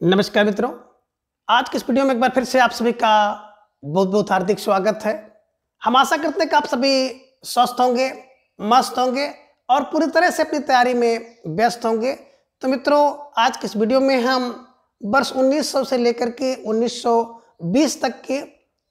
नमस्कार मित्रों, आज के इस वीडियो में एक बार फिर से आप सभी का बहुत बहुत हार्दिक स्वागत है। हम आशा करते हैं कि आप सभी स्वस्थ होंगे, मस्त होंगे और पूरी तरह से अपनी तैयारी में व्यस्त होंगे। तो मित्रों, आज के इस वीडियो में हम वर्ष 1900 से लेकर के 1920 तक के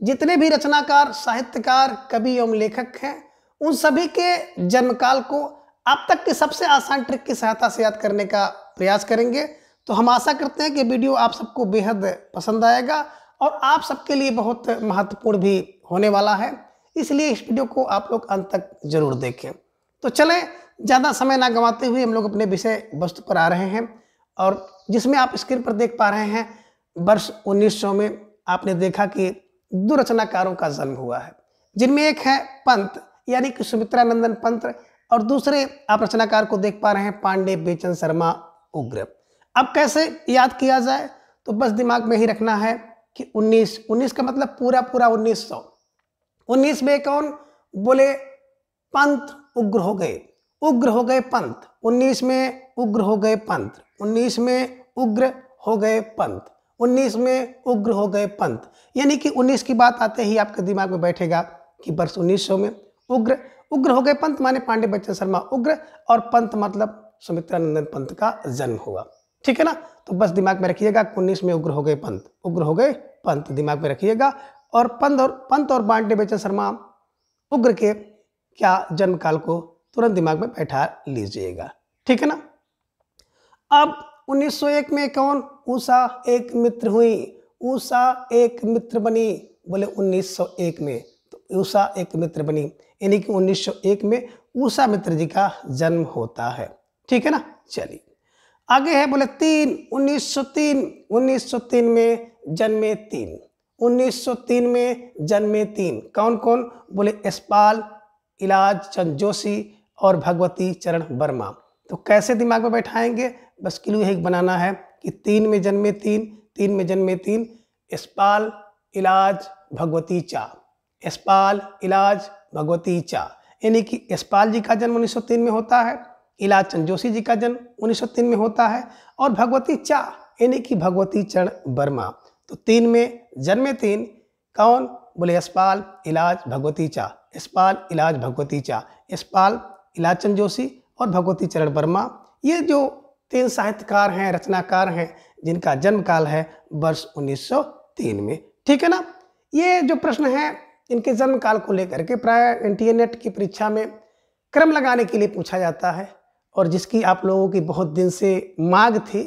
जितने भी रचनाकार, साहित्यकार, कवि एवं लेखक हैं, उन सभी के जन्मकाल को अब तक के सबसे आसान ट्रिक की सहायता से याद करने का प्रयास करेंगे। तो हम आशा करते हैं कि वीडियो आप सबको बेहद पसंद आएगा और आप सबके लिए बहुत महत्वपूर्ण भी होने वाला है, इसलिए इस वीडियो को आप लोग अंत तक जरूर देखें। तो चलें, ज़्यादा समय ना गंवाते हुए हम लोग अपने विषय वस्तु पर आ रहे हैं। और जिसमें आप स्क्रीन पर देख पा रहे हैं, वर्ष 1900 में आपने देखा कि दो रचनाकारों का जन्म हुआ है, जिनमें एक है पंत यानी कि सुमित्रानंदन पंत और दूसरे आप रचनाकार को देख पा रहे हैं पांडे बेचन शर्मा उग्र। अब कैसे याद किया जाए, तो बस दिमाग में ही रखना है कि 19 का मतलब पूरा 1900। 19 में कौन बोले? पंत उग्र हो गए, उग्र हो गए पंत। 19 में उग्र हो गए पंत, 19 में उग्र हो गए पंत, 19 में उग्र हो गए पंत। यानी कि 19 की बात आते ही आपके दिमाग में बैठेगा कि वर्ष 1900 में उग्र हो गए पंत माने पांडे बच्चन शर्मा उग्र, और पंत मतलब सुमित्रानंदन पंत का जन्म हुआ। ठीक है ना? तो बस दिमाग में रखिएगा 19 में उग्र हो गए पंत, उग्र हो गए पंत दिमाग में रखिएगा। और पंत और पांडे बेचन शर्मा उग्र के क्या जन्म काल को तुरंत दिमाग में बैठा लीजिएगा। ठीक है ना? अब 1901 में कौन? उषा एक मित्र हुई, उषा एक मित्र बनी। बोले 1901 में तो उषा एक मित्र बनी, यानी कि 1901 में उषा मित्र जी का जन्म होता है। ठीक है ना? चलिए आगे है, बोले 1903 में जन्मे तीन, 1903 में जन्मे तीन। कौन कौन? बोले यशपाल, इलाज चंद जोशी और भगवती चरण वर्मा। तो कैसे दिमाग में बैठाएंगे? बस क्लू यही बनाना है कि 3 में जन्मे तीन, यशपाल, इलाज, भगवती चा, यशपाल, इलाज, भगवती चा। यानी कि यशपाल जी का जन्म 1903 में होता है, इलाज चंद जोशी जी का जन्म 1903 में होता है, और भगवती चा यानी कि भगवती चरण वर्मा। तो 3 में जन्मे तीन कौन? बोले यशपाल, इलाज, भगवती चा, यशपाल, इलाज, भगवती चा, यशपाल, इलाज चंद जोशी और भगवती चरण वर्मा। ये जो 3 साहित्यकार हैं, रचनाकार हैं, जिनका जन्म काल है वर्ष 1903 में। ठीक है ना? ये जो प्रश्न है इनके जन्म काल को लेकर के प्राय एनटीए नेट की परीक्षा में क्रम लगाने के लिए पूछा जाता है, और जिसकी आप लोगों की बहुत दिन से मांग थी।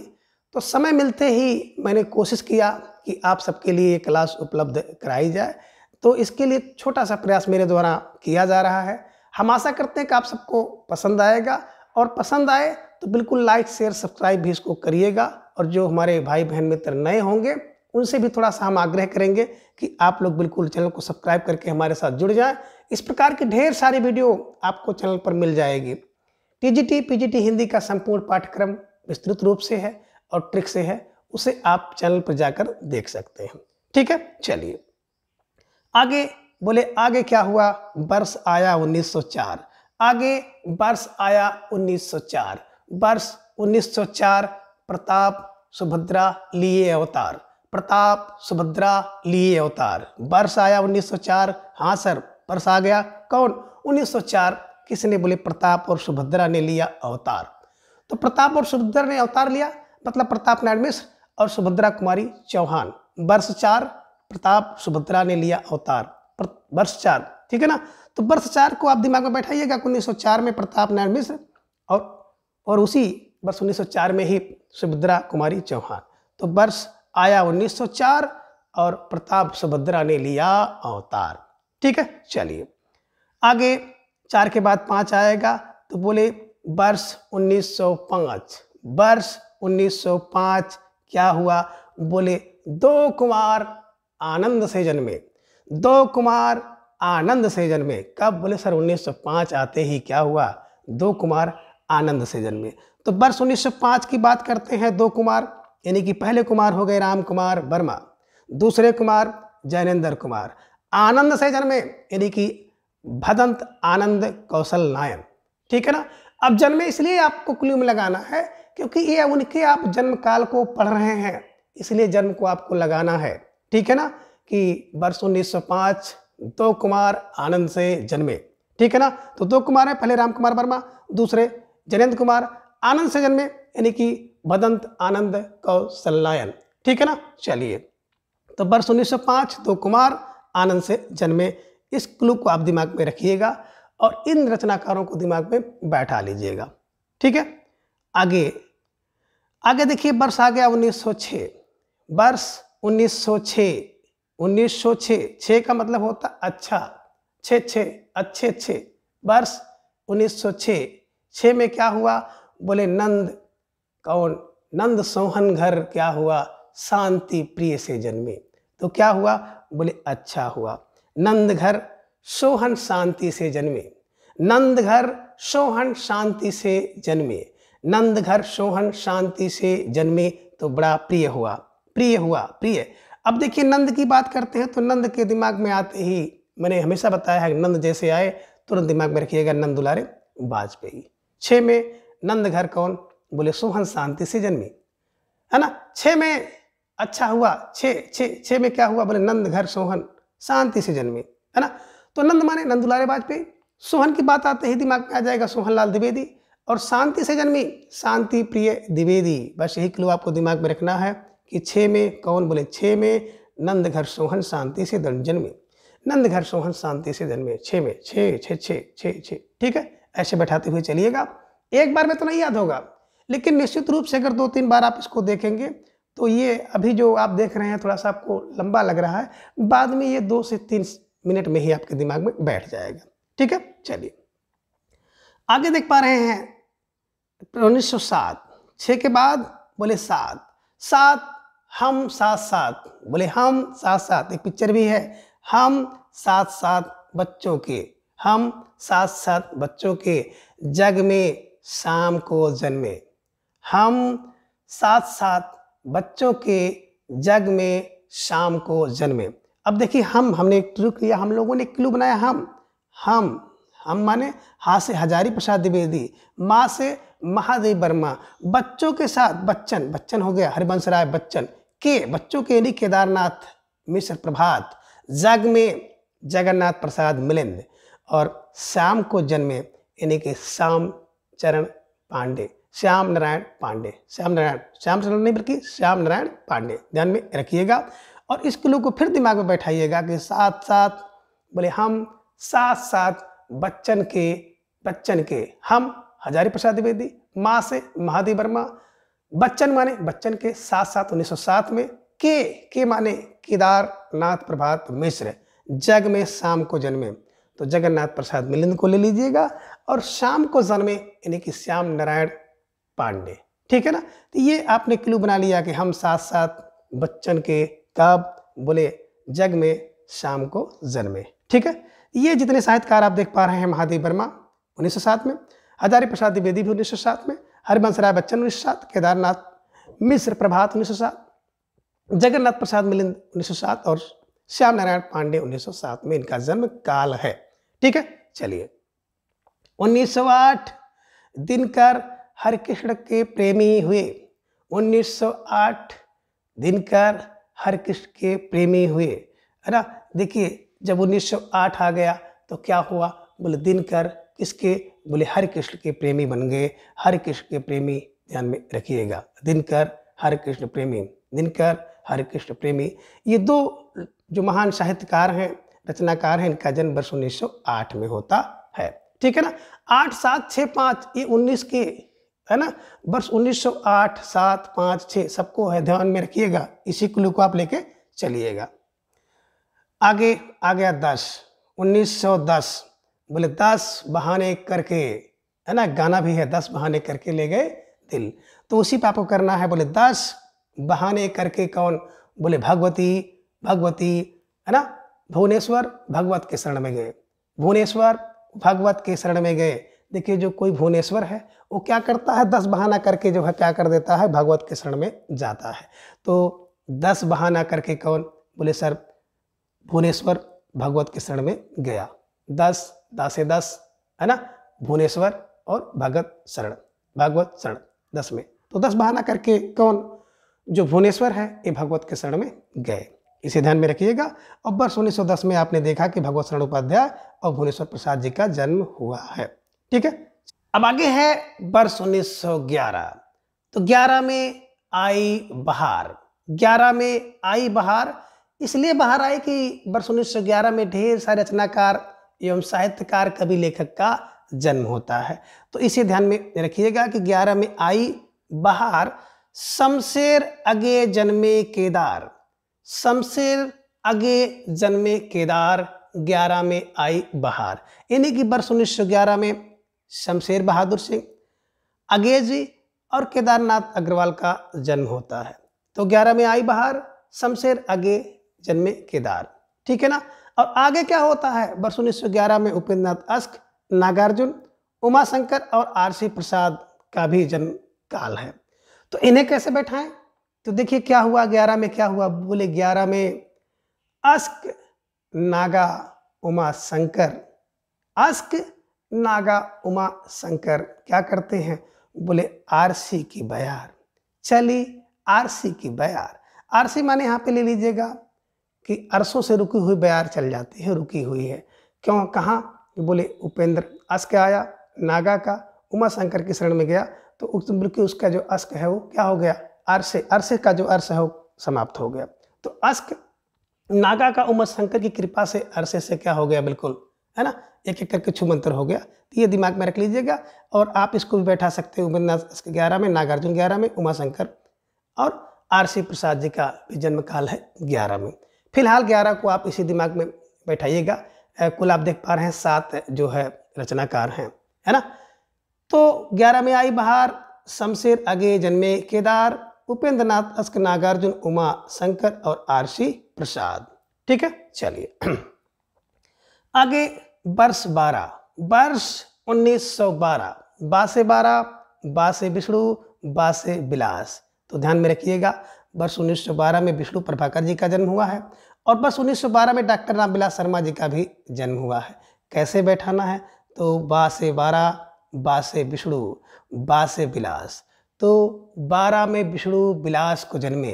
तो समय मिलते ही मैंने कोशिश किया कि आप सबके लिए क्लास उपलब्ध कराई जाए। तो इसके लिए छोटा सा प्रयास मेरे द्वारा किया जा रहा है। हम आशा करते हैं कि आप सबको पसंद आएगा, और पसंद आए तो बिल्कुल लाइक, शेयर, सब्सक्राइब भी इसको करिएगा। और जो हमारे भाई बहन मित्र नए होंगे उनसे भी थोड़ा सा हम आग्रह करेंगे कि आप लोग बिल्कुल चैनल को सब्सक्राइब करके हमारे साथ जुड़ जाएं। इस प्रकार की ढेर सारी वीडियो आपको चैनल पर मिल जाएगी। टीजीटी, पीजीटी हिंदी का संपूर्ण पाठ्यक्रम विस्तृत रूप से है और ट्रिक से है, उसे आप चैनल पर जाकर देख सकते हैं। ठीक है? चलिए आगे, बोले आगे क्या हुआ? वर्ष आया 1904। आगे वर्ष आया 1904। वर्ष 1904 प्रताप सुभद्रा लिए अवतार, प्रताप सुभद्रा लिए अवतार। वर्ष आया 1904। हाँ सर, वर्ष आ गया। कौन? 1904। किसने? बोले प्रताप और सुभद्रा ने लिया अवतार। तो प्रताप और सुभद्रा ने अवतार लिया मतलब प्रताप नारायण मिश्र और सुभद्रा कुमारी चौहान। वर्ष 4 प्रताप सुभद्रा ने लिया अवतार, वर्ष 4। ठीक है ना? तो वर्ष 4 को आप दिमाग में बैठाइएगा। 1904 में प्रताप नारायण मिश्र और उसी वर्ष 1904 में ही सुभद्रा कुमारी चौहान। तो वर्ष आया 1904 और प्रताप सुभद्रा ने लिया अवतार। ठीक है? चलिए आगे 4 के बाद 5 आएगा। तो बोले वर्ष 1905। वर्ष 1905 क्या हुआ? बोले 2 कुमार आनंद से जन्मे, 2 कुमार आनंद से जन्मे। कब? बोले सर 1905 आते ही क्या हुआ? 2 कुमार आनंद से जन्मे। तो वर्ष 1905 की बात करते हैं। 2 कुमार यानी कि पहले कुमार हो गए राम कुमार वर्मा, दूसरे कुमार जैनेन्द्र कुमार। आनंद से जन्मे यानी कि भदंत आनंद कौशल नायन। ठीक है ना? अब जन्मे इसलिए आपको क्लू में लगाना है क्योंकि ये उनके आप जन्म काल को पढ़ रहे हैं। इसलिए जन्म को आपको लगाना है, ठीक है ना, कि वर्ष 1905 दो कुमार आनंद से जन्मे, ठीक है ना। तो दो कुमार है, पहले राम कुमार वर्मा, दूसरे जयेंद्र कुमार आनंद से जन्मे, यानी कि भदंत आनंद कौशल्यायन, ठीक है ना। चलिए, तो वर्ष 1905 दो कुमार आनंद से जन्मे, इस क्लू को आप दिमाग में रखिएगा और इन रचनाकारों को दिमाग में बैठा लीजिएगा, ठीक है। आगे आगे देखिए, वर्ष आ गया 1906, वर्ष 1906, 1906, 6 का मतलब होता अच्छा, छे छे अच्छे अच्छे, वर्ष 1906, 6 में क्या हुआ, बोले नंद, कौन, नंद सोहन घर क्या हुआ, शांति प्रिय से जन्मे। तो क्या हुआ, बोले अच्छा हुआ, नंद घर सोहन शांति से जन्मे, नंद घर सोहन शांति से जन्मे, नंद घर सोहन शांति से जन्मे, तो बड़ा प्रिय हुआ, प्रिय हुआ, प्रिय। अब देखिए, नंद की बात करते हैं तो नंद के दिमाग में आते ही, मैंने हमेशा बताया है, नंद जैसे आए तुरंत दिमाग में रखिएगा नंद दुलारे वाजपेयी। 6 में नंद घर कौन, बोले सोहन शांति से जन्मे, है ना। 6 में अच्छा हुआ, 6 में क्या हुआ, बोले नंद घर सोहन शांति से जन्मे, है ना। तो नंद माने नंद दुलारे वाजपेयी, सोहन की बात आते ही दिमाग में आ जाएगा सोहन लाल द्विवेदी, और शांति से जन्मी शांति प्रिय द्विवेदी। बस यही क्लू आपको दिमाग में रखना है कि 6 में कौन, बोले 6 में नंद घर सोहन शांति से जन्मे, नंद घर सोहन शांति से जन्मे, 6 में 6 6 6 6 6, ठीक है। ऐसे बैठाते हुए चलिएगा, एक बार में तो नहीं याद होगा, लेकिन निश्चित रूप से अगर 2-3 बार आप इसको देखेंगे तो ये अभी जो आप देख रहे हैं थोड़ा सा आपको लंबा लग रहा है, बाद में ये 2 से 3 मिनट में ही आपके दिमाग में बैठ जाएगा, ठीक है। चलिए आगे देख पा रहे हैं 1907, 6 के बाद बोले 7, 7 हम साथ साथ, बोले हम साथ साथ, एक पिक्चर भी है, हम साथ साथ बच्चों के, हम साथ साथ बच्चों के जग में शाम को जन्मे, हम साथ साथ बच्चों के जग में शाम को जन्मे। अब देखिए, हमने एक ट्रिक लिया, हम लोगों ने एक क्लू बनाया, हम माने हा से हजारी प्रसाद द्विवेदी, माँ से महादेव वर्मा, बच्चों के साथ बच्चन, बच्चन हो गया हरिवंश राय बच्चन, के बच्चों के यानी केदारनाथ मिश्र प्रभात, जग में जगन्नाथ प्रसाद मिलिंद, और शाम को जन्मे यानी कि श्याम चरण पांडे, श्याम नारायण पांडे, श्याम चरण नहीं बल्कि श्याम नारायण पांडे, ध्यान में रखिएगा। और इस क्लू को फिर दिमाग में बैठाइएगा कि साथ साथ, बोले हम साथ साथ बच्चन के, हम हजारी प्रसाद द्विवेदी, माँ से महादेव वर्मा, बच्चन माने बच्चन के, साथ साथ 1907 में, के माने केदारनाथ प्रभात मिश्र, जग में शाम को जन्मे, तो जगन्नाथ प्रसाद मिलिंद को ले लीजिएगा, और शाम को जन्मे यानी कि श्याम नारायण पांडे, ठीक है ना। तो ये आपने क्लू बना लिया कि हम साथ साथ बच्चन के, कब, बोले जग में शाम को जन्मे, ठीक है। ये जितने साहित्यकार आप देख पा रहे हैं, महादेव वर्मा 1907 में, हजारी प्रसाद द्विवेदी भी 1907 में, हरिवंश राय बच्चन 1907, केदारनाथ मिश्र प्रभात 1907, जगन्नाथ प्रसाद मिलिंद 1907 और श्याम नारायण पांडे 1907 में इनका जन्म काल है, ठीक है। चलिए 1908 दिनकर हरिकृष्ण के प्रेमी हुए, 1908 दिनकर हरिकृष्ण के प्रेमी हुए, है ना। देखिए, जब 1908 आ गया तो क्या हुआ, बोले दिनकर किसके, बोले हरिकृष्ण के प्रेमी बन गए, हरिकृष्ण के प्रेमी, ध्यान में रखिएगा, दिनकर हरिकृष्ण प्रेमी, दिनकर हरिकृष्ण प्रेमी। ये दो जो महान साहित्यकार हैं, रचनाकार हैं, इनका जन्म वर्ष 1908 में होता है, ठीक है ना। 8 7 6 5 ये 19 के, है ना, वर्ष 1908 7 5 6 सबको है, ध्यान में रखिएगा, इसी क्लू को आप लेके चलिएगा। आगे आ गया 10, 1910, बोले 10 बहाने करके, है ना, गाना भी है, 10 बहाने करके ले गए दिल, तो उसी पे आपको करना है, बोले 10 बहाने करके कौन, बोले भगवती, है ना, भुवनेश्वर भगवत के शरण में गए, भुवनेश्वर भगवत के शरण में गए। देखिए, जो कोई भुवनेश्वर है वो क्या करता है, 10 बहाना करके जो है क्या कर देता है, भगवत के शरण में जाता है। तो 10 बहाना करके कौन, बोले सर भुवनेश्वर भगवत के शरण में गया, 10 दासे 10, है ना, भुवनेश्वर और भगत शरण, भागवत शरण 10 में, तो 10 बहाना करके कौन, जो भुवनेश्वर है ये भगवत के शरण में गए, इसे ध्यान में रखिएगा। और वर्ष 1910 में आपने देखा कि भगवत शरण उपाध्याय और भुवनेश्वर प्रसाद जी का जन्म हुआ है। ठीक है, अब आगे है वर्ष 1911। तो 11 में आई बहार। 11 में आई बहार इसलिए बाहर आई कि वर्ष 1911 में ढेर सारे रचनाकार एवं साहित्यकार, कवि, लेखक का जन्म होता है। तो इसे ध्यान में रखिएगा कि 11 में आई बहार, शमशेर अगे जन्मे केदार। शमशेर अगे जन्मे केदार, 11 में आई बहार। यानी कि वर्ष 1911 में शमशेर बहादुर सिंह, अगे जी और केदारनाथ अग्रवाल का जन्म होता है। तो 11 में आई बहार, शमशेर अगे जन्मे केदार। ठीक है ना। और आगे क्या होता है, वर्ष 1911 में उपेंद्र नाथ अश्क, नागार्जुन, उमाशंकर और आरसी प्रसाद का भी जन्म काल है। तो इन्हें कैसे बैठाएं, तो देखिए क्या हुआ 11 में, क्या हुआ बोले 11 में अश्क, नागा, उमा शंकर। अश्क, नागा, उमा शंकर क्या करते हैं, बोले आरसी की बयार। चली आरसी की बयार। आरसी माने यहाँ पे ले लीजिएगा कि अरसों से रुकी हुई बयार चल जाती है, रुकी हुई है। क्यों, कहाँ, बोले उपेंद्र अश्क आया, नागा का, उमा शंकर की शरण में गया, तो बल्कि उसका जो अश्क है वो क्या हो गया, अरसे, अरसे का जो अर्श है वो समाप्त हो गया। तो अश्क, नागा का, उमा शंकर की कृपा से अरसे से क्या हो गया, बिल्कुल, है ना, एक एक करके छुमंतर हो गया। तो ये दिमाग में रख लीजिएगा। और आप इसको भी बैठा सकते हो, उपेंद्र नाथ 11 में, नागार्जुन 11 में, उमा शंकर और आरसी प्रसाद जी का भी जन्म काल है 11 में। फिलहाल 11 को आप इसी दिमाग में बैठाइएगा। कुल आप देख पा रहे हैं 7 जो है रचनाकार हैं, है ना। तो 11 में आई बहार, शमशेर अगे जन्मे केदार, उपेंद्र नाथ अश्क, नागार्जुन, उमा शंकर और आरसी प्रसाद। ठीक है, चलिए आगे वर्ष 12, वर्ष 1912, बासे 12, बासे विष्णु, बासे विलास। तो ध्यान में रखिएगा, वर्ष 1912 में विष्णु प्रभाकर जी का जन्म हुआ है और वर्ष 1912 में डॉक्टर रामविलास शर्मा जी का भी जन्म हुआ है। कैसे बैठाना है, तो बासे 12, बासे विष्णु, बासे विलास। तो 12 में विष्णु विलास को जन्मे,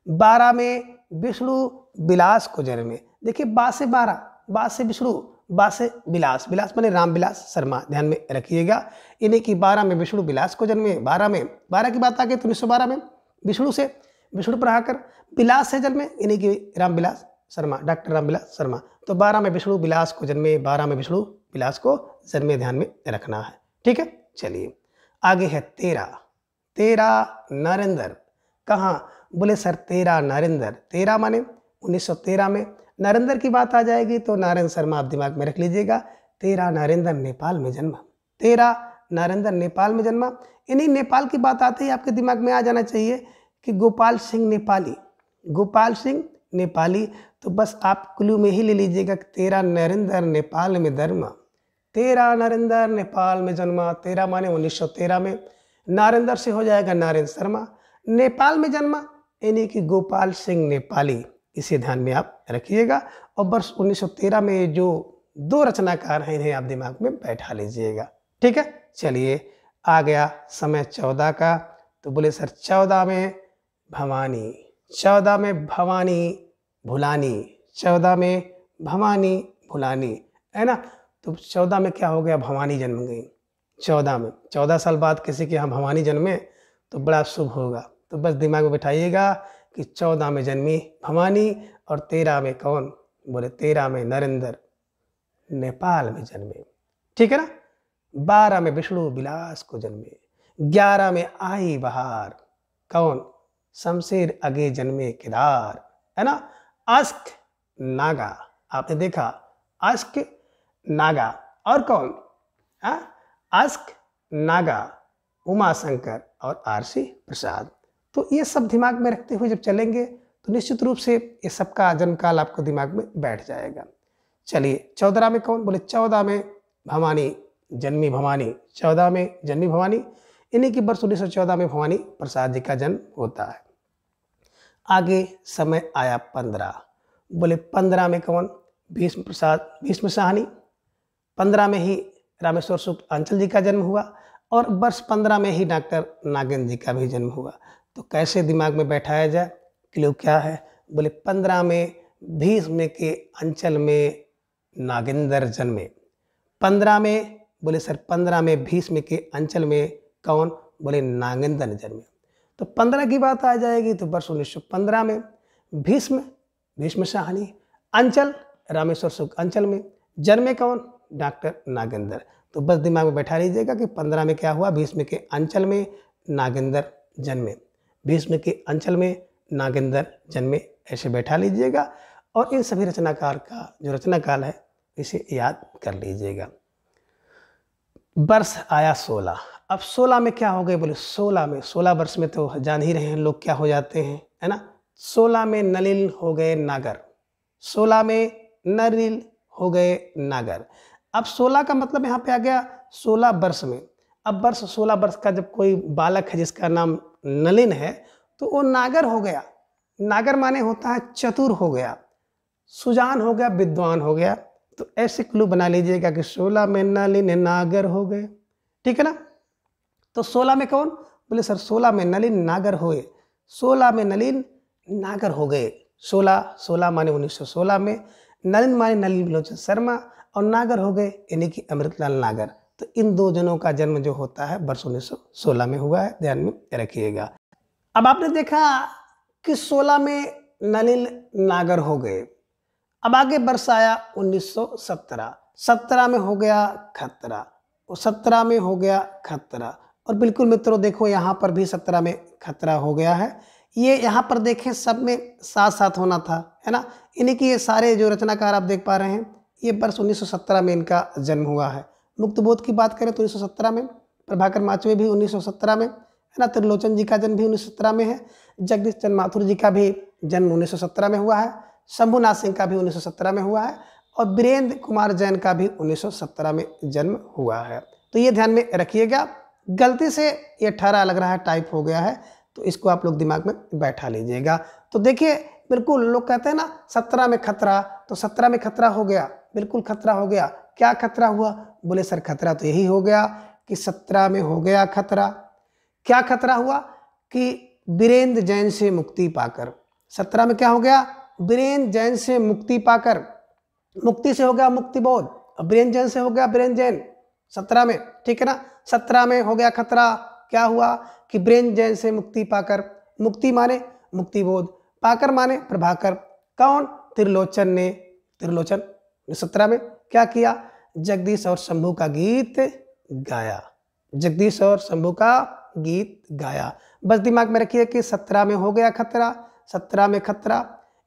12 में विष्णु विलास को जन्मे। देखिए बासे 12, बासे विष्णु, बासे विलास, विलास माने रामविलास शर्मा, ध्यान में रखिएगा। इन्हीं की 12 में विष्णु विलास को जन्मे, 12 में, 12 की बात आ गई तो 1912 में विष्णु से विष्णु प्रभाकर, विलास से जन्मे, इन्हीं की रामविलास शर्मा, डॉक्टर रामविलास शर्मा। तो 12 में विष्णु विलास को जन्मे, 12 में विष्णु विलास को जन्मे, ध्यान में रखना है। ठीक है, चलिए आगे है 13, 13 नरेंद्र। कहाँ, बोले सर 13 नरेंद्र, 13 माने 1913 में। नरेंद्र की बात आ जाएगी तो नारायण शर्मा आप दिमाग में रख लीजिएगा। 13 नरेंद्र नेपाल में जन्मा, 13 नरेंद्र नेपाल में जन्मा। इन्हीं नेपाल की बात आते ही आपके दिमाग में आ जाना चाहिए कि गोपाल सिंह नेपाली, गोपाल सिंह नेपाली। तो बस आप क्लू में ही ले लीजिएगा 13 नरेंद्र नेपाल में जन्मा, 13 नरेंद्र नेपाल में जन्मा। 13 माने 1913 में, नरेंद्र से हो जाएगा नारायण शर्मा, नेपाल में जन्मा यानी कि गोपाल सिंह नेपाली, इसे ध्यान में आप रखिएगा। और वर्ष 1913 में जो 2 रचनाकार हैं इन्हें आप दिमाग में बैठा लीजिएगा। ठीक है, चलिए आ गया समय 14 का। तो बोले सर 14 में भवानी, 14 में भवानी भुलानी, 14 में भवानी भुलानी, है ना। तो 14 में क्या हो गया, भवानी जन्म गई। 14 में, 14 साल बाद किसी के यहाँ भवानी जन्मे तो बड़ा शुभ होगा। तो बस दिमाग में बैठाइएगा कि 14 में जन्मी भवानी और 13 में कौन, बोले 13 में नरेंद्र नेपाल में जन्मे। ठीक है ना। 12 में विष्णु विलास को जन्मे, 11 में आई बहार, कौन, शमशेर अगे जन्मे केदार, है ना। अश्क नागा, आपने देखा अश्क नागा, और कौन, अश्क नागा, उमा शंकर और आरसी प्रसाद। तो ये सब दिमाग में रखते हुए जब चलेंगे तो निश्चित रूप से ये सबका जन्मकाल आपको दिमाग में बैठ जाएगा। चलिए 14 में कौन, बोले 14 में भवानी जन्मी, भवानी 14 में जन्मी भवानी, इन्हीं की वर्ष 1914 में भवानी प्रसाद जी का जन्म होता है। आगे समय आया 15, बोले 15 में कौन, भीष्म प्रसाद, भीष्म साहनी। 15 में ही रामेश्वर शुक्ल आंचल जी का जन्म हुआ और वर्ष 15 में ही डॉक्टर नागेंद्र जी का भी जन्म हुआ। तो कैसे दिमाग में बैठाया जाए? क्लू क्या है? बोले 15 में भीष्म के अंचल में नागेंद्र जन्मे। 15 में, बोले सर 15 में भीष्म के अंचल में कौन? बोले नागेंद्र जन्मे। तो 15 की बात आ जाएगी तो वर्ष 1915 में। भीष्म, भीष्म साहनी। अंचल, रामेश्वर शुक्ल अंचल में। जन्मे कौन? डॉक्टर नागेंद्र। तो बस दिमाग में बैठा लीजिएगा कि 15 में क्या हुआ? भीष्म के अंचल में नागेंद्र जन्मे। भीष्म के अंचल में नागेंद्र जन्मे, ऐसे बैठा लीजिएगा। और इन सभी रचनाकार का जो रचना काल है इसे याद कर लीजिएगा। वर्ष आया 16। अब 16 में क्या हो गए? बोले 16 में, 16 वर्ष में तो जान ही रहे हैं लोग क्या हो जाते हैं, है ना। 16 में नलिन हो गए नागर। 16 में नलिन हो गए नागर। अब 16 का मतलब यहाँ पे आ गया 16 वर्ष में। अब वर्ष 16 वर्ष का जब कोई बालक है जिसका नाम नलिन है तो वो नागर हो गया। नागर माने होता है चतुर हो गया, सुजान हो गया, विद्वान हो गया। तो ऐसे क्लू बना लीजिएगा कि 16 में नलिन नागर हो गए, ठीक है ना। तो 16 में कौन? बोले सर 16 में नलिन नागर हुए। 16 में नलिन नागर हो गए। 16 माने 1916 में, नलिन माने नलिन लोचन शर्मा, और नागर हो गए यानी कि अमृतलाल नागर। तो इन दो जनों का जन्म जो होता है वर्ष 1916 में हुआ है, ध्यान में रखिएगा। अब आपने देखा कि 16 में नलिन नागर हो गए। अब आगे वर्ष आया 1917। 17 में हो गया खतरा, और 17 में हो गया खतरा। और बिल्कुल मित्रों देखो यहाँ पर भी 17 में खतरा हो गया है। ये यहाँ पर देखें सब में साथ साथ होना था, है ना। यानी कि ये सारे जो रचनाकार आप देख पा रहे हैं ये वर्ष 1917 में इनका जन्म हुआ है। मुक्तबोध की बात करें तो 1917 में, प्रभाकर माचवे भी 1917 में, है ना। त्रिलोचन जी का जन्म भी 1917 में है। जगदीश चंद्र माथुर जी का भी जन्म 1917 में हुआ है। शंभुनाथ सिंह का भी 1917 में हुआ है। और वीरेंद्र कुमार जैन का भी 1917 में जन्म हुआ है। तो ये ध्यान में रखिएगा। गलती से ये 18 लग रहा है, टाइप हो गया है, तो इसको आप लोग दिमाग में बैठा लीजिएगा। तो देखिए बिल्कुल लोग कहते हैं ना 17 में खतरा, तो 17 में खतरा हो गया, बिल्कुल खतरा हो गया। क्या खतरा हुआ? बोले सर खतरा तो यही हो गया कि 17 में हो गया खतरा। क्या खतरा हुआ? कि वीरेंद्र जैन से मुक्ति पाकर। 17 में क्या हो गया? वीरेंद्र जैन से मुक्ति पाकर। मुक्ति से हो गया मुक्तिबोध, और वीरेंद्र जैन से हो गया वीरेंद्र जैन 17 में, ठीक है ना। 17 में हो गया खतरा। क्या हुआ? कि वीरेंद्र जैन से मुक्ति पाकर। मुक्ति माने मुक्तिबोध, पाकर माने प्रभाकर। कौन? त्रिलोचन ने। त्रिलोचन 17 में क्या किया? जगदीश और शंभू का गीत गाया। जगदीश और शंभू का गीत गाया। बस दिमाग में रखिए कि 17 में हो गया खतरा। 17 में खतरा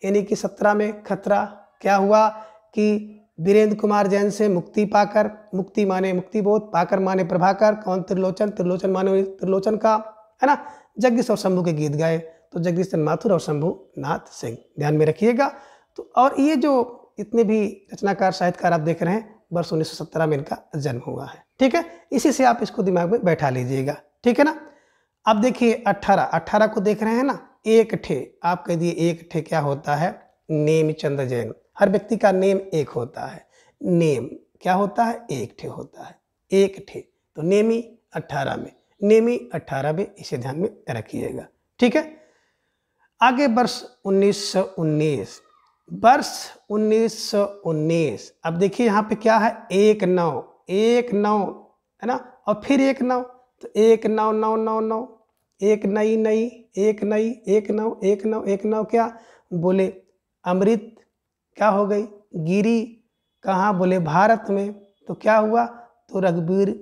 यानी कि 17 में खतरा क्या हुआ? कि वीरेंद्र कुमार जैन से मुक्ति पाकर। मुक्ति माने मुक्तिबोध, पाकर माने प्रभाकर। कौन? त्रिलोचन। त्रिलोचन माने त्रिलोचन का, है ना। जगदीश और शंभू के गीत गाए, तो जगदीश चंद्र माथुर और शंभुनाथ सिंह, ध्यान में रखिएगा। तो और ये जो इतने भी रचनाकार साहित्यकार आप देख रहे हैं वर्ष 1917 में इनका जन्म हुआ है, ठीक है। इसी से आप इसको दिमाग में बैठा लीजिएगा, ठीक है ना। अब देखिए 18 को देख रहे हैं ना। एक ठे, आप कह दिए एक ठे क्या होता है? नेम चंद्र जैन। हर व्यक्ति का नेम एक होता है। नेम क्या होता है? एक ठे होता है, एक ठे। तो नेमी 18 में, नेमी 18 में, इसे ध्यान में रखिएगा, ठीक है। आगे वर्ष 1919। वर्ष 1919। अब देखिए यहाँ पे क्या है? 19, 19, है ना। और फिर 19, तो 1999, एक नई नई, एक नई, 19, 19, 19 क्या? बोले अमृत क्या हो गई? गिरी कहाँ? बोले भारत में। तो क्या हुआ? तो रघुवीर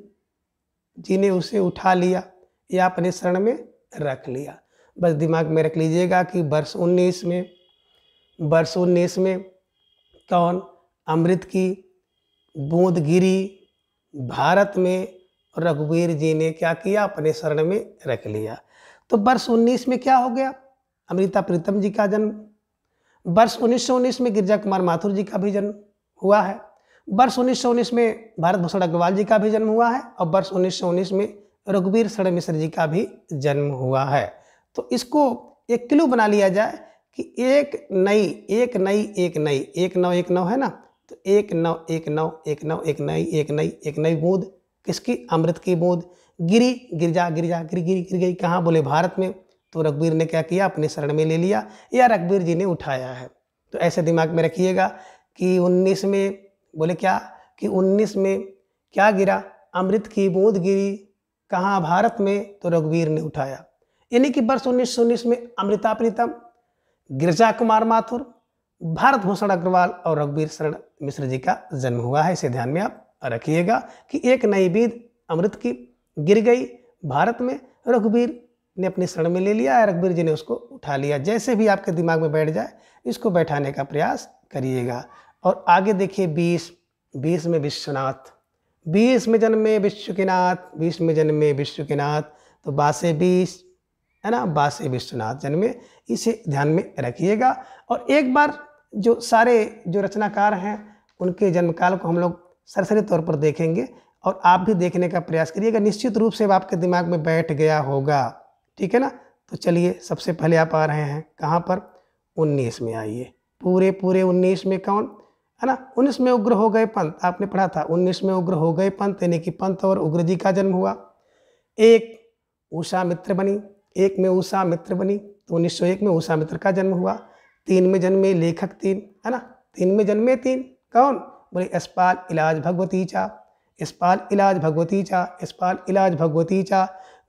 जी ने उसे उठा लिया या अपने शरण में रख लिया। बस दिमाग में रख लीजिएगा कि वर्ष 19 में, वर्ष 19 में कौन? अमृत की बूंद गिरी भारत में, और रघुवीर जी ने क्या किया? अपने शरण में रख लिया। तो वर्ष 19 में क्या हो गया? अमृता प्रीतम जी का जन्म। वर्ष 1919 में गिरजा कुमार माथुर जी का भी जन्म हुआ है। वर्ष 1919 में भारत भूषण अग्रवाल जी का भी जन्म हुआ है। और वर्ष 1919 में रघुवीर शरण मिश्र जी का भी जन्म हुआ है। तो इसको एक क्लू बना लिया जाए कि एक नई, एक नई, एक नई, 1919 है ना। तो 1919, एक नई बूंद किसकी? अमृत की बूंद। गिरी, गिरजा, गिरजा, गिर गिर गिर गई कहाँ? बोले भारत में। तो रघुवीर ने क्या किया, अपनी शरण में ले लिया या रघुवीर जी ने उठाया है। तो ऐसे दिमाग में रखिएगा कि 19 में बोले क्या कि 19 में क्या गिरा, अमृत की बूंद गिरी कहाँ, भारत में, तो रघुवीर ने उठाया। यानी कि वर्ष 1919 में अमृता प्रीतम, गिरजा कुमार माथुर, भारत भूषण अग्रवाल और रघुवीर शरण मिश्र जी का जन्म हुआ है। इसे ध्यान में आप रखिएगा कि एक नई बीज अमृत की गिर गई भारत में, रघुवीर ने अपनी शरण में ले लिया, रघुवीर जी ने उसको उठा लिया। जैसे भी आपके दिमाग में बैठ जाए इसको बैठाने का प्रयास करिएगा। और आगे देखिए 20 में विश्वनाथ, 20 में जन्मे विश्व के नाथ, 20 में जन्मे विश्व के नाथ, तो 22 है ना, 22 विश्वनाथ जन्मे। इसे ध्यान में रखिएगा। और एक बार जो सारे जो रचनाकार हैं उनके जन्मकाल को हम लोग सरसरी तौर पर देखेंगे और आप भी देखने का प्रयास करिएगा, निश्चित रूप से आपके दिमाग में बैठ गया होगा। ठीक है ना। तो चलिए सबसे पहले आप आ रहे हैं कहाँ पर, 19 में आइए। पूरे 19 में कौन है ना, 19 में उग्र हो गए पंत, आपने पढ़ा था 19 में उग्र हो गए पंत, यानी कि पंत और उग्र जी का जन्म हुआ। एक उषा मित्र बनी, एक में उषा मित्र बनी, तो 1901 में उषा मित्र का जन्म हुआ। 3 में जन्मे लेखक 3 है ना, 3 में जन्मे 3 कौन, बोले यशपाल इलाज भगवती चा, यशपाल इलाज भगवती चा, यशपाल इलाज भगवती चा।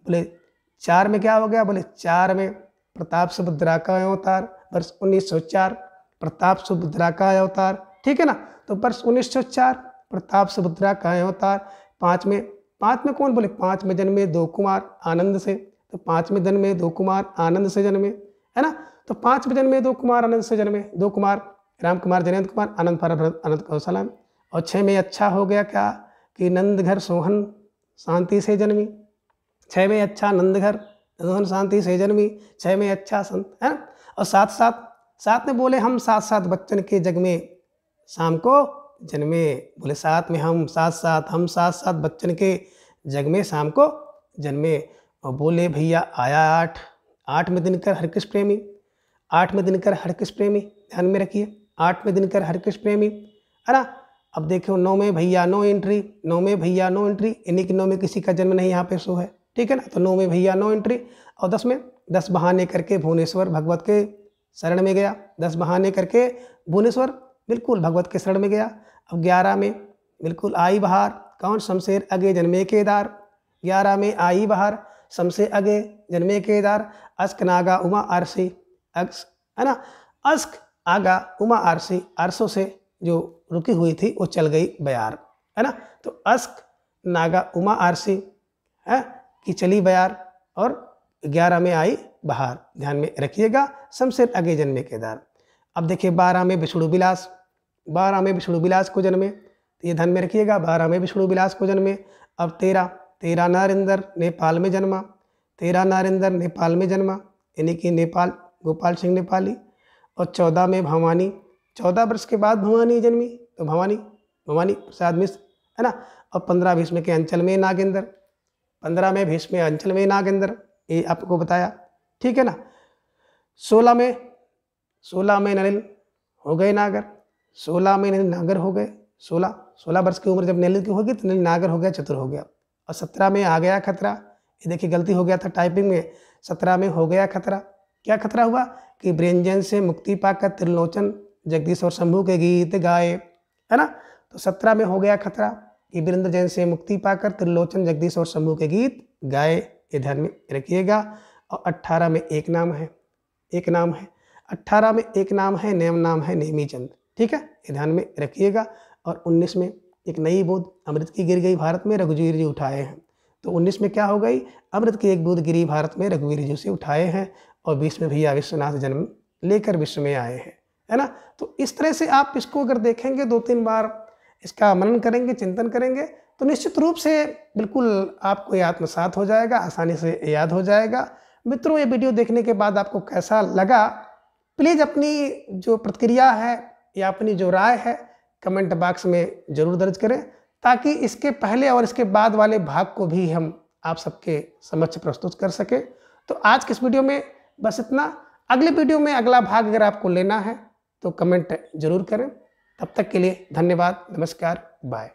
बोले 4 में क्या हो गया, बोले 4 में प्रताप सुभद्रा का अवतार, वर्ष 1904 प्रताप सुभद्रा का अवतार। ठीक है ना, तो वर्ष 1904 प्रताप सुभद्रा का अवतार। 5 में कौन, बोले 5 में जन्मे 2 कुमार आनंद से, तो 5 में जन्मे 2 कुमार आनंद से जन्मे है ना, तो 5 में जन्मे 2 कुमार आनंद से जन्मे, 2 कुमार राम कुमार जयंत कुमार आनंद भरत अनंत कौशलम। और 6 में अच्छा हो गया क्या कि नंद घर सोहन शांति से जन्मी, 6 में अच्छा नंद घर सोहन शांति से जन्मी, 6 में अच्छा संत है ना। और साथ में बोले हम 7 बच्चन के जग में शाम को जन्मे, बोले 7 में हम 7 बच्चन के जग में शाम को जन्मे। और बोले भैया आया 8 में दिनकर हरकृष्ण प्रेमी, 8 में दिनकर हरकृष्ण प्रेमी, ध्यान में रखिए 8 में दिनकर हरकृष्ण प्रेमी है ना। अब देखो 9 में भैया नो एंट्री, 9 में भैया नो एंट्री, यानी कि 9 में किसी का जन्म नहीं यहाँ पे शो है। ठीक है ना, तो 9 में भैया नो एंट्री। और 10 में 10 बहाने करके भुवनेश्वर भगवत के शरण में गया, 10 बहाने करके भुवनेश्वर बिल्कुल भगवत के शरण में गया। अब 11 में बिल्कुल आई बहार, कौन, शमशेर अगे जन्मे केदार, 11 में आई बहार शमशेर अगे जन्मे केदार। अस्क नागा उमा आरसी, अक्स है ना, अस्क आगा उमा आरसी, आरसों से जो रुकी हुई थी वो चल गई बयार है ना, तो अस्क नागा उमा आरसी है कि चली बयार। और 11 में आई बहार, ध्यान में रखिएगा, शमशेर अगे जन्मे केदार। अब देखिए 12 में विष्णु विलास, 12 में विष्णु विलास को जन्मे, तो ये ध्यान में रखिएगा 12 में विष्णु विलास को जन्मे। अब 13 नरेंद्र नेपाल में जन्मा, 13 नरेंद्र नेपाल में जन्मा, यानी कि नेपाल गोपाल सिंह नेपाली। और 14 में भवानी, 14 वर्ष के बाद भवानी जन्मी, तो भवानी प्रसाद मिश्र है ना। और 15 भीष्म के अंचल में नागेंद्र, 15 में भीष्म अंचल में नागेंद्र, ये आपको बताया। ठीक है ना। 16 में नलिन हो गए नागर, 16 में नलिन नागर हो गए, 16 वर्ष की उम्र जब नलिन की होगी तो नलिन नागर हो गया, चतुर हो गया। और 17 में आ गया खतरा, ये देखिए गलती हो गया था टाइपिंग में, 17 में हो गया खतरा। क्या खतरा हुआ कि ब्रेनजैन से मुक्ति पाकर त्रिलोचन जगदीश और शंभू के गीत गाए है ना, तो 17 में हो गया खतरा कि वीरेंद्र जैन से मुक्ति पाकर त्रिलोचन जगदीश और शंभू के गीत गाए, ये ध्यान में रखिएगा। और 18 में एक नाम है, 18 में एक नाम है, नाम है नेमीचंद। ठीक है, ये ध्यान में रखिएगा। और 19 में एक नई बूंद अमृत की गिर गई भारत में, रघुवीर जी उठाए हैं। तो 19 में क्या हो गई, अमृत की एक बूंद गिरी भारत में, रघुवीर जी से उठाए हैं। और 20 में भैया विश्वनाथ जन्म लेकर विश्व में आए हैं है ना। तो इस तरह से आप इसको अगर देखेंगे 2-3 बार इसका मनन करेंगे, चिंतन करेंगे, तो निश्चित रूप से बिल्कुल आपको ये आत्मसात हो जाएगा, आसानी से याद हो जाएगा। मित्रों, ये वीडियो देखने के बाद आपको कैसा लगा, प्लीज़ अपनी जो प्रतिक्रिया है या अपनी जो राय है कमेंट बॉक्स में ज़रूर दर्ज करें, ताकि इसके पहले और इसके बाद वाले भाग को भी हम आप सबके समक्ष प्रस्तुत कर सकें। तो आज के इस वीडियो में बस इतना। अगले वीडियो में अगला भाग अगर आपको लेना है तो कमेंट जरूर करें। तब तक के लिए धन्यवाद, नमस्कार, बाय।